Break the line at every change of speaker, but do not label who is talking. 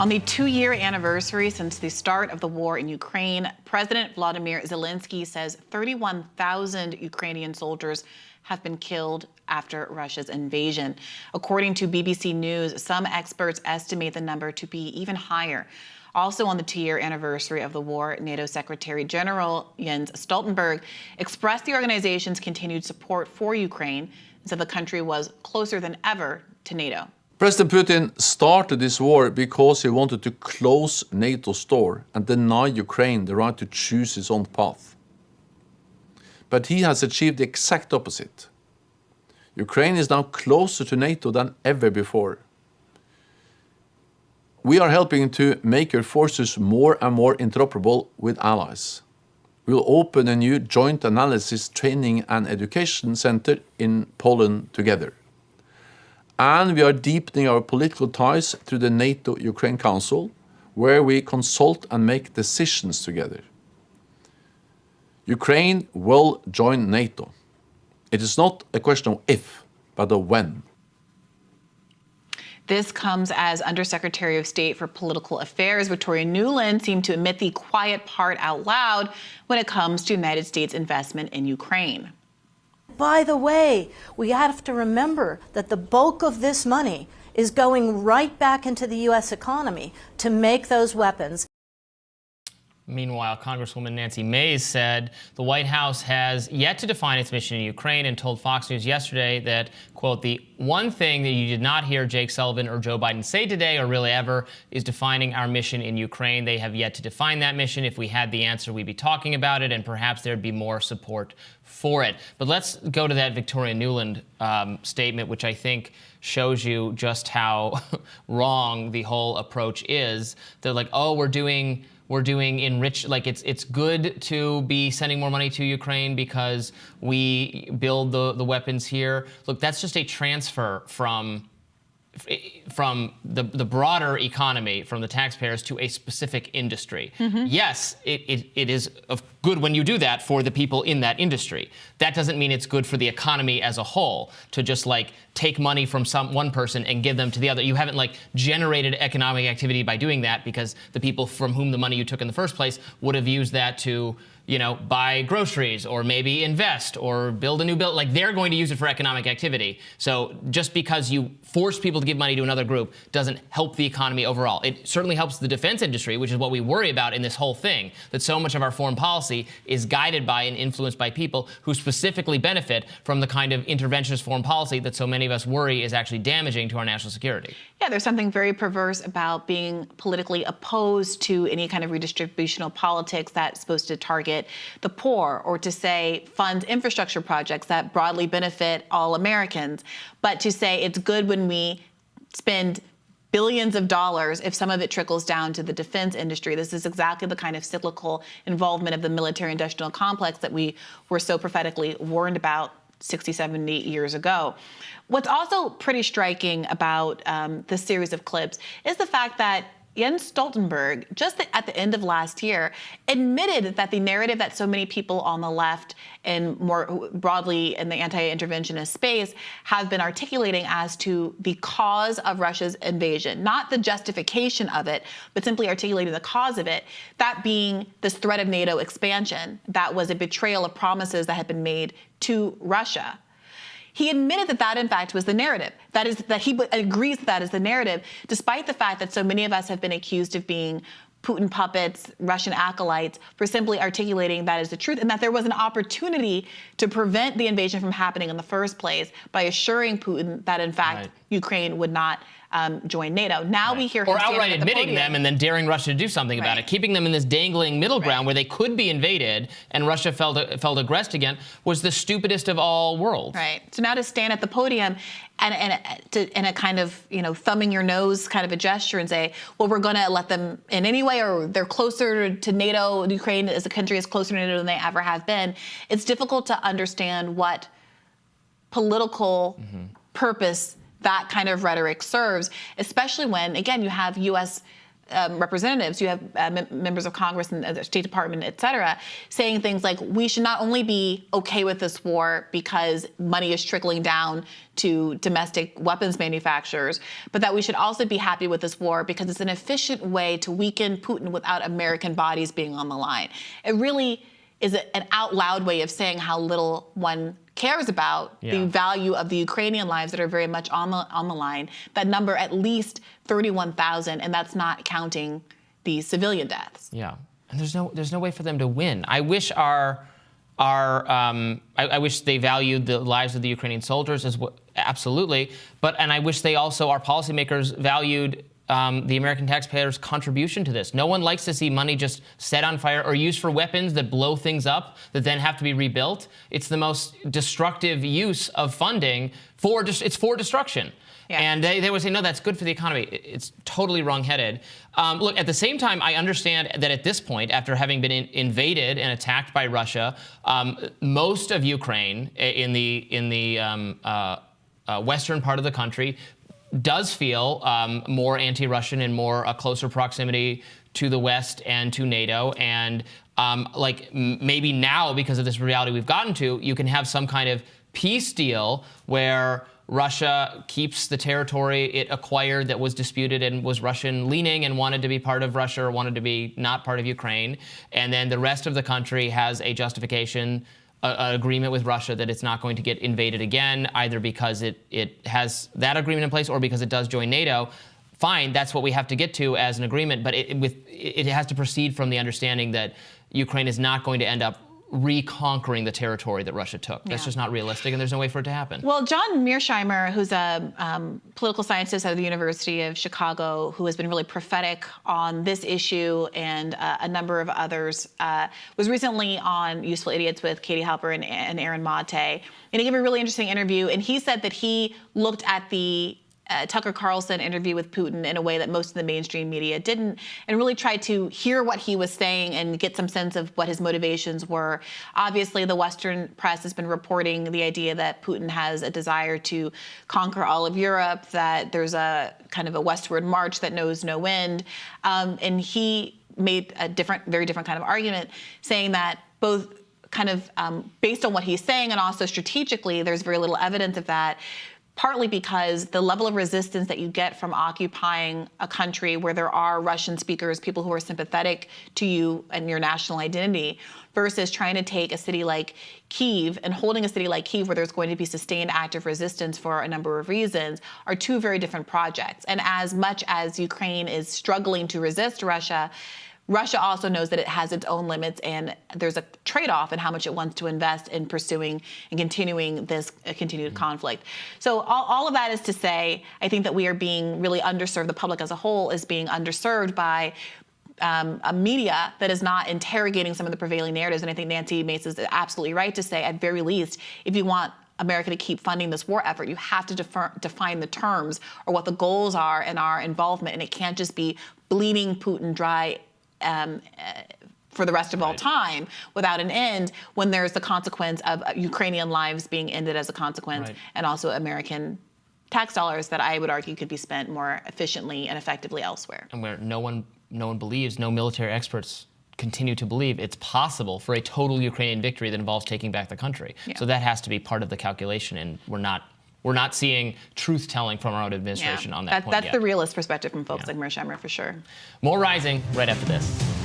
On the 2-year anniversary since the start of the war in Ukraine, President Volodymyr Zelensky says 31,000 Ukrainian soldiers have been killed after Russia's invasion. According to BBC News, some experts estimate the number to be even higher. Also on the 2-year anniversary of the war, NATO Secretary General Jens Stoltenberg expressed the organization's continued support for Ukraine and said the country was closer than ever to NATO.
President Putin started this war because he wanted to close NATO's door and deny Ukraine the right to choose its own path. But he has achieved the exact opposite. Ukraine is now closer to NATO than ever before. We are helping to make our forces more and more interoperable with allies. We will open a new joint analysis, training and education center in Poland together. And we are deepening our political ties through the NATO-Ukraine Council, where we consult and make decisions together. Ukraine will join NATO. It is not a question of if, but of when.
This comes as Undersecretary of State for Political Affairs Victoria Nuland seemed to admit the quiet part out loud when it comes to United States investment in Ukraine.
By the way, we have to remember that the bulk of this money is going right back into the U.S. economy to make those weapons.
Meanwhile, Congresswoman Nancy Mace said the White House has yet to define its mission in Ukraine and told Fox News yesterday that, quote, the one thing that you did not hear Jake Sullivan or Joe Biden say today or really ever is defining our mission in Ukraine. They have yet to define that mission. If we had the answer, we'd be talking about it, and perhaps there'd be more support for it. But let's go to that Victoria Nuland statement, which I think shows you just how wrong the whole approach is. They're like, oh, we're doing like it's good to be sending more money to Ukraine because we build the weapons here. Look, that's just a transfer from the broader economy, from the taxpayers to a specific industry. Mm-hmm. Yes, it is good when you do that for the people in that industry. That doesn't mean it's good for the economy as a whole to just like take money from one person and give them to the other. You haven't like generated economic activity by doing that, because the people from whom the money you took in the first place would have used that to, you know, buy groceries or maybe invest or build a new building. Like, they're going to use it for economic activity. So just because you force people to give money to another group doesn't help the economy overall. It certainly helps the defense industry, which is what we worry about in this whole thing, that so much of our foreign policy is guided by and influenced by people who specifically benefit from the kind of interventionist foreign policy that so many of us worry is actually damaging to our national security.
Yeah, there's something very perverse about being politically opposed to any kind of redistributional politics that's supposed to target the poor, or to say fund infrastructure projects that broadly benefit all Americans, but to say it's good when we spend billions of dollars if some of it trickles down to the defense industry. This is exactly the kind of cyclical involvement of the military-industrial complex that we were so prophetically warned about 60, 70 years ago. What's also pretty striking about this series of clips is the fact that Jens Stoltenberg, just at the end of last year, admitted that the narrative that so many people on the left and more broadly in the anti-interventionist space have been articulating as to the cause of Russia's invasion, not the justification of it, but simply articulating the cause of it, that being this threat of NATO expansion, that was a betrayal of promises that had been made to Russia. He admitted that that, in fact, was the narrative. That is, that he agrees that is the narrative, despite the fact that so many of us have been accused of being Putin puppets, Russian acolytes, for simply articulating that as the truth, and that there was an opportunity to prevent the invasion from happening in the first place by assuring Putin that, in fact, Ukraine would not join NATO. Now we hear him
or outright admitting them and then daring Russia to do something about it, keeping them in this dangling middle ground where they could be invaded and Russia felt aggressed again, was the stupidest of all worlds.
Right. So now to stand at the podium and in a kind of, you know, thumbing your nose kind of a gesture and say, well, we're going to let them in anyway, or they're closer to NATO. Ukraine as a country is closer to NATO than they ever have been. It's difficult to understand what political purpose that kind of rhetoric serves, especially when, again, you have U.S. representatives, you have members of Congress and the State Department, et cetera, saying things like, we should not only be okay with this war because money is trickling down to domestic weapons manufacturers, but that we should also be happy with this war because it's an efficient way to weaken Putin without American bodies being on the line. It really is an out loud way of saying how little one cares about the value of the Ukrainian lives that are very much on the line. That number at least 31,000, and that's not counting the civilian deaths.
Yeah, and there's no way for them to win. I wish I wish they valued the lives of the Ukrainian soldiers as well, absolutely, and I wish they also, our policymakers, valued the American taxpayers' contribution to this. No one likes to see money just set on fire or used for weapons that blow things up that then have to be rebuilt. It's the most destructive use of funding it's for destruction. Yeah. And they would say, no, that's good for the economy. It's totally wrong-headed. Look, at the same time, I understand that at this point, after having been invaded and attacked by Russia, most of Ukraine in the western part of the country does feel more anti-Russian and more a closer proximity to the West and to NATO. And maybe now, because of this reality we've gotten to, you can have some kind of peace deal where Russia keeps the territory it acquired that was disputed and was Russian-leaning and wanted to be part of Russia or wanted to be not part of Ukraine. And then the rest of the country has a justification, an agreement with Russia that it's not going to get invaded again, either because it has that agreement in place or because it does join NATO. Fine, that's what we have to get to as an agreement, but it has to proceed from the understanding that Ukraine is not going to end up reconquering the territory that Russia took. That's just not realistic, and there's no way for it to happen.
Well, John Mearsheimer, who's a political scientist at the University of Chicago, who has been really prophetic on this issue and a number of others, was recently on Useful Idiots with Katie Halper and Aaron Mate, and he gave a really interesting interview, and he said that he looked at the Tucker Carlson interview with Putin in a way that most of the mainstream media didn't, and really tried to hear what he was saying and get some sense of what his motivations were. Obviously, the Western press has been reporting the idea that Putin has a desire to conquer all of Europe, that there's a kind of a westward march that knows no end. And he made a very different kind of argument, saying that both kind of based on what he's saying and also strategically, there's very little evidence of that. Partly because the level of resistance that you get from occupying a country where there are Russian speakers, people who are sympathetic to you and your national identity, versus trying to take a city like Kyiv and holding a city like Kyiv where there's going to be sustained active resistance for a number of reasons, are two very different projects. And as much as Ukraine is struggling to resist Russia, Russia also knows that it has its own limits, and there's a trade-off in how much it wants to invest in pursuing and continuing this continued conflict. So all of that is to say, I think that we are being really underserved. The public as a whole is being underserved by a media that is not interrogating some of the prevailing narratives. And I think Nancy Mace is absolutely right to say, at very least, if you want America to keep funding this war effort, you have to define the terms or what the goals are in our involvement. And it can't just be bleeding Putin dry for the rest of all time without an end, when there's the consequence of Ukrainian lives being ended as a consequence, and also American tax dollars that I would argue could be spent more efficiently and effectively elsewhere.
And where no one believes, no military experts continue to believe it's possible for a total Ukrainian victory that involves taking back the country. Yeah. So that has to be part of the calculation, and we're not seeing truth-telling from our own administration on that point yet.
That's the realist perspective from folks like Mearsheimer, for sure.
More Rising right after this.